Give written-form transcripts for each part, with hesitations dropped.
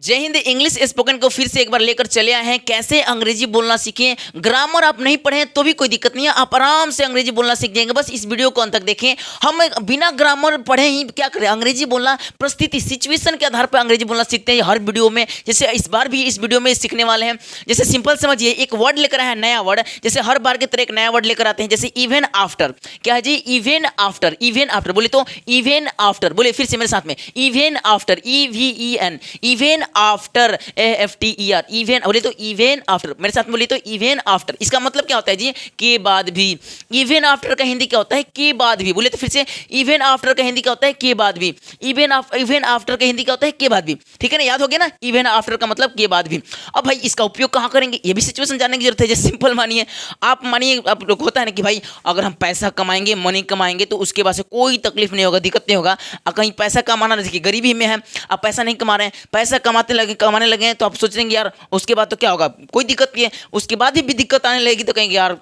जय Hind. English spoken को फिर से एक बार लेकर चले आए हैं। कैसे अंग्रेजी बोलना सीखें। ग्रामर आप नहीं पढ़े तो भी कोई दिक्कत नहीं है, आप आराम से अंग्रेजी बोलना सीख जाएंगे। बस इस वीडियो को अंत तक देखें। हम बिना ग्रामर पढ़े ही क्या करें, अंग्रेजी बोलना परिस्थिति सिचुएशन के आधार पर अंग्रेजी बोलना सीखते हैं हर वीडियो में। जैसे इस बार भी इस वीडियो में सीखने वाले हैं। जैसे सिंपल समझिए, एक वर्ड लेकर आए हैं, नया वर्ड। जैसे हर बार की तरह एक नया वर्ड लेकर आते हैं। जैसे इवन आफ्टर। क्या है जी? Even after. इवन आफ्टर बोले तो इवन आफ्टर। बोले फिर से मेरे साथ में, even after. EVEN even after. AFTER even. बोले तो इवन आफ्टर। मेरे साथ बोले तो इवन आफ्टर। इसका मतलब क्या होता है जी? के बाद भी। इवन आफ्टर का हिंदी क्या होता है? के बाद भी। बोले तो फिर से, इवन आफ्टर का हिंदी क्या होता है? के बाद भी। इवन आफ्टर का हिंदी क्या होता है? के बाद भी। ठीक है ना, याद हो गया ना? इवन आफ्टर का मतलब के बाद भी। अब भाई इसका उपयोग कहाँ करेंगे, ये भी सिचुएशन जानने की जरूरत है। जैसे सिंपल मानिए, आप लोग होता है ना कि भाई अगर हम पैसा कमाएंगे, मनी कमाएंगे तो उसके बाद से कोई तकलीफ नहीं होगा, दिक्कत नहीं होगा। कहीं पैसा कमाना, देखिए गरीबी में है, आप पैसा नहीं कमा रहे हैं, पैसा कमाने लगे हैं तो आप सोच रहे हैं यार उसके बाद तो क्या होगा, कोई दिक्कत नहीं है। उसके बाद भी दिक्कत आने लगेगी तो कहेंगे यार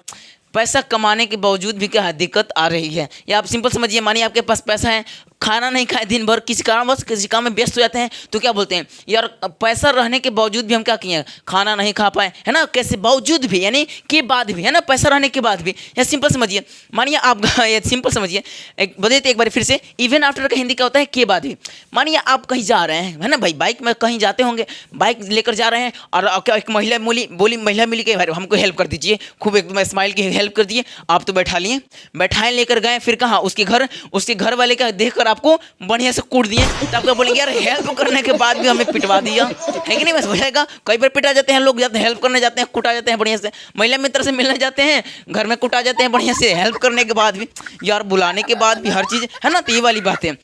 पैसा कमाने के बावजूद भी क्या है, दिक्कत आ रही है। या आप सिंपल समझिए, मानिए आपके पास पैसा है, खाना नहीं खाए दिन भर, किसी कारणवश किसी काम में व्यस्त हो जाते हैं तो क्या बोलते हैं, यार पैसा रहने के बावजूद भी हम क्या किए, खाना नहीं खा पाए, है ना। कैसे बावजूद भी, यानी के बाद भी, है ना, पैसा रहने के बाद भी। या सिंपल समझिए, मानिए आप सिंपल समझिए, बता देते एक बार फिर से, इवन आफ्टर का हिंदी क्या होता है? के बाद भी। मानिए आप कहीं जा रहे हैं, है ना भाई, बाइक में कहीं जाते होंगे, बाइक लेकर जा रहे हैं और क्या एक महिला महिला मिली के भाई हमको हेल्प कर दीजिए, खूब एकदम स्माइल की हेल्प कर दिए। आप तो बैठाए लेकर गए, फिर कहाँ उसके घर वाले का देख आपको बढ़िया से कूट दिए, तो आपको बोलेंगे यार हेल्प करने के बाद भी हमें पिटवा दिया, है कि नहीं? बस हो जाएगा। कई बार पिटा जाते हैं लोग, जाते हैं हेल्प करने जाते हैं, कुटा जाते हैं बढ़िया से, महिला मित्र से मिलने जाते हैं, घर में कुटा जाते हैं बढ़िया से, हेल्प करने के बाद भी, यार बुलाने के बाद भी हर चीज़, है ना। तो ये वाली बात है।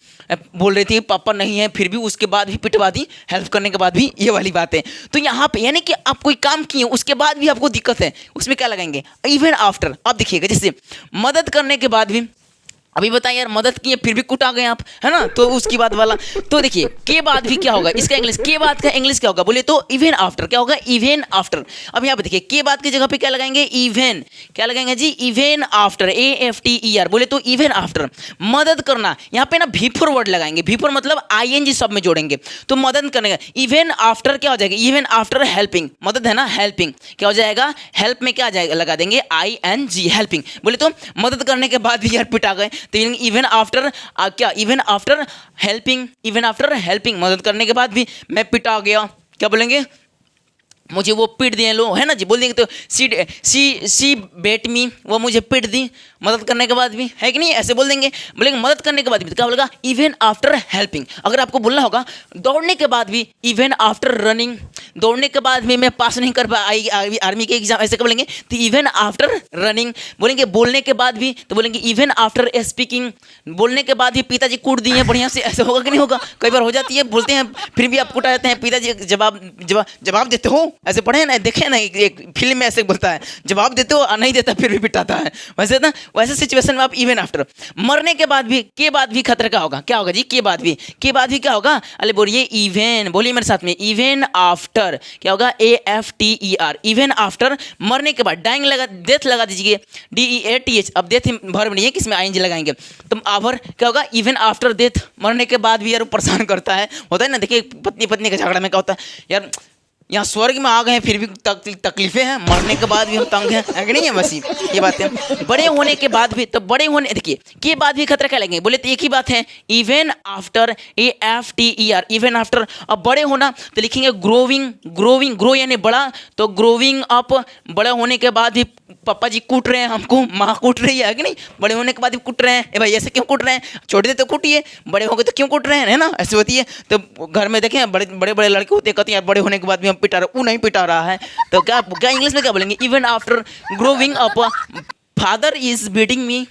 बोल रही थी पापा नहीं है, फिर भी उसके बाद भी पिटवा दी, हेल्प करने के बाद भी, ये वाली बात है। तो यहाँ पे यानी कि आप कोई काम किए उसके बाद भी आपको दिक्कत है, उसमें क्या लगाएंगे? Even after. आप देखिएगा, जैसे मदद करने के बाद भी, अभी बताइए यार मदद किए फिर भी कुटा गए आप, है ना, तो उसकी बात वाला। तो देखिए के बाद भी क्या होगा, इसका इंग्लिश, के बाद का इंग्लिश क्या होगा? बोले तो इवन आफ्टर। क्या होगा? Even after. अब यहाँ पे देखिए के बाद की जगह पे क्या लगाएंगे? इवन। क्या लगाएंगे जी? Even after. AFTER। बोले तो इवन आफ्टर। मदद करना, यहाँ पे ना बिफोर वर्ड लगाएंगे। बिफोर मतलब ING सब में जोड़ेंगे, तो मदद करने का इवन आफ्टर क्या हो जाएगा? Even after helping. मदद है ना, हेल्पिंग। क्या हो जाएगा? हेल्प में क्या आ जाएगा? लगा देंगे ING, हेल्पिंग। बोले तो मदद करने के बाद भी यार पिटा गए, तो इवन आफ्टर क्या? Even after helping. Even after helping, मदद करने के बाद भी मैं पिटा गया, क्या बोलेंगे? मुझे वो पीट दिए लो, है ना जी। बोल देंगे तो सी बेट मी, वो मुझे पीट दी मदद करने के बाद भी, है कि नहीं? ऐसे बोल देंगे। बोलेंगे मदद करने के बाद भी, तो क्या बोलेगा? Even after helping. अगर आपको बोलना होगा दौड़ने के बाद भी, इवन आफ्टर रनिंग। दौड़ने के बाद भी मैं पास नहीं कर पाया आर्मी के एग्जाम, ऐसे क्या बोलेंगे? तो इवन आफ्टर रनिंग। बोलेंगे बोलने के बाद भी, तो बोलेंगे इवन आफ्टर स्पीकिंग। बोलने के बाद भी पिताजी कूट दिए बढ़िया से, ऐसे होगा कि नहीं होगा? कई बार हो जाती है, बोलते हैं फिर भी आप कुटा जाते हैं, पिताजी जवाब देते हो, ऐसे पढ़े ना, देखे ना, एक फिल्म में ऐसे बोलता है, जवाब देते हो और नहीं देता फिर भी पिटाता है, वैसे ना, वैसे सिचुएशन में आप इवन आफ्टर। मरने के बाद भी, के बाद भी खतरा का होगा, क्या होगा जी? के बाद भी क्या होगा? अरे बोलिए इवन, बोलिए मेरे साथ में, इवन आफ्टर। क्या होगा? AFTER, even after. मरने के बाद डाइंग लगा, डेथ लगा दीजिए, DEATH। अब डेथ वर्ब नहीं है, किसमें ING लगाएंगे, तो आवर क्या होगा? Even after death. मरने के बाद भी यार परेशान करता है, होता है ना। देखिए पत्नी के झगड़ा में क्या होता है, यार यहाँ स्वर्ग में आ गए हैं फिर भी तकलीफें हैं, मरने के बाद भी हम तंग हैं, है कि नहीं है? बस ये बात है। बड़े होने के बाद भी, तो बड़े होने, देखिए के बाद भी खतरा क्या लगेंगे? बोले तो एक ही बात है, even after. AFTER even after. अब बड़े होना तो लिखेंगे ग्रोविंग। ग्रो यानी बड़ा, तो ग्रोविंग अप। बड़े होने के बाद भी पापा जी कूट रहे हैं हमको, माँ कूट रही है कि नहीं? बड़े होने के बाद भी कूट रहे हैं, भाई ऐसे क्यों कूट रहे हैं? छोड़ दे तो कूटिए, बड़े हो गए तो क्यों कूट रहे हैं, है ना? ऐसे होती है। तो घर में देखें बड़े लड़के होते हैं, कहते हैं यार बड़े होने के बाद भी हम पिटा रहे, वो नहीं पिटा रहा है, तो क्या इंग्लिश में क्या बोलेंगे? Even after growing up. Father is beating me.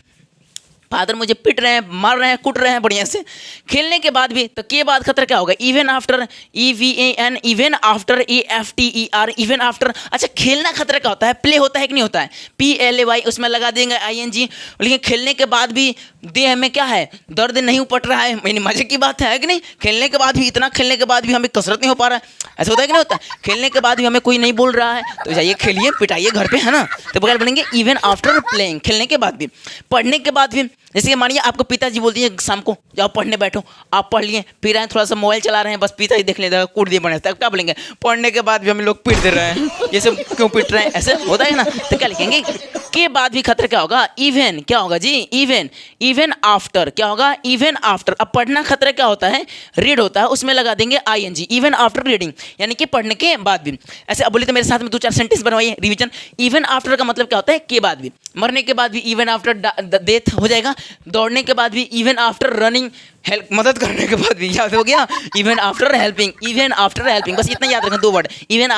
Father मुझे पिट रहे हैं, मार रहे हैं, कुट रहे हैं बढ़िया से। खेलने के बाद भी, तो के बाद खतरा क्या होगा? Even after. EVAN even after. AFTER even after. अच्छा खेलना खतरा क्या होता है? प्ले होता है कि नहीं होता है? PLAY, उसमें लगा देंगे ING। लेकिन खेलने के बाद भी देह में क्या है? दर्द नहीं उपट रहा है, मैंने मजे की बात है कि नहीं? खेलने के बाद भी, इतना खेलने के बाद भी हमें कसरत नहीं हो पा रहा है, ऐसा होता है कि नहीं होता? खेलने के बाद भी हमें कोई नहीं बोल रहा है, तो जाइए खेलिए, पिटाइए घर पे, है ना। तो बगैर बोलेंगे इवन आफ्टर प्लेइंग, खेलने के बाद भी। पढ़ने के बाद भी, जैसे कि मानिए आपको पिताजी बोलती है शाम को जाओ पढ़ने बैठो, आप पढ़ लिए, फिर आए थोड़ा सा मोबाइल चला रहे हैं, बस पिताजी देख लेते हैं कूट दिए पढ़ने, तब क्या बोलेंगे? पढ़ने के बाद भी हम लोग पीट दे रहे हैं, ये सब क्यों पीट रहे हैं, ऐसे होता है ना। तो क्या लिखेंगे? के बाद भी खतरा क्या होगा? इवन। क्या होगा जी? इवन। इवन आफ्टर क्या होगा? Even after. अब पढ़ना खतरा क्या होता है? रीड होता है, उसमें लगा देंगे ING, इवन आफ्टर रीडिंग, यानी कि पढ़ने के बाद भी। ऐसे अब बोले तो मेरे साथ में 2-4 सेंटेंस बनवाइए रिवीजन। इवन आफ्टर का मतलब क्या होता है? के बाद भी। मरने के बाद भी इवन आफ्टर डेथ हो जाएगा। दौड़ने के बाद भी इवन आफ्टर रनिंग, हेल्प मदद करने के बाद भी, याद हो गया? Even after helping, even after helping, बस इतना याद रखें, 2 वर्ड, इवन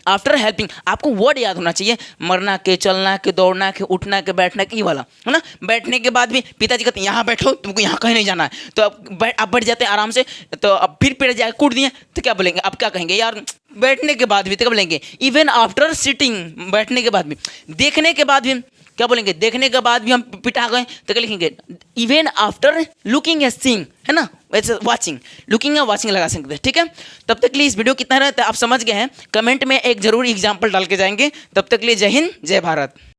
आफ्टर हेल्पिंग। आपको वर्ड याद होना चाहिए, मरना के, चलना के, दौड़ना के, उठना के, बैठना के, ये वाला है ना। बैठने के बाद भी पिताजी कहते हैं यहाँ बैठो, तुमको यहाँ कहीं नहीं जाना है, तो अब आप बैठ जाते हैं आराम से, तो अब फिर पेड़ जाए कूट दिए, तो क्या बोलेंगे? आप क्या कहेंगे? यार बैठने के बाद भी, तो क्या बोलेंगे? इवन आफ्टर सिटिंग, बैठने के बाद भी। देखने के बाद भी क्या बोलेंगे? देखने के बाद भी हम पिटा गए, तो क्या लिखेंगे? इवन आफ्टर लुकिंग ए सीइंग, है ना, वैसे वाचिंग, लुकिंग या वाचिंग लगा सकते हैं, ठीक है। तब तक के लिए इस वीडियो कितना रहता है आप समझ गए हैं, कमेंट में एक जरूर एग्जाम्पल डाल के जाएंगे। तब तक के लिए जय हिंद, जय भारत।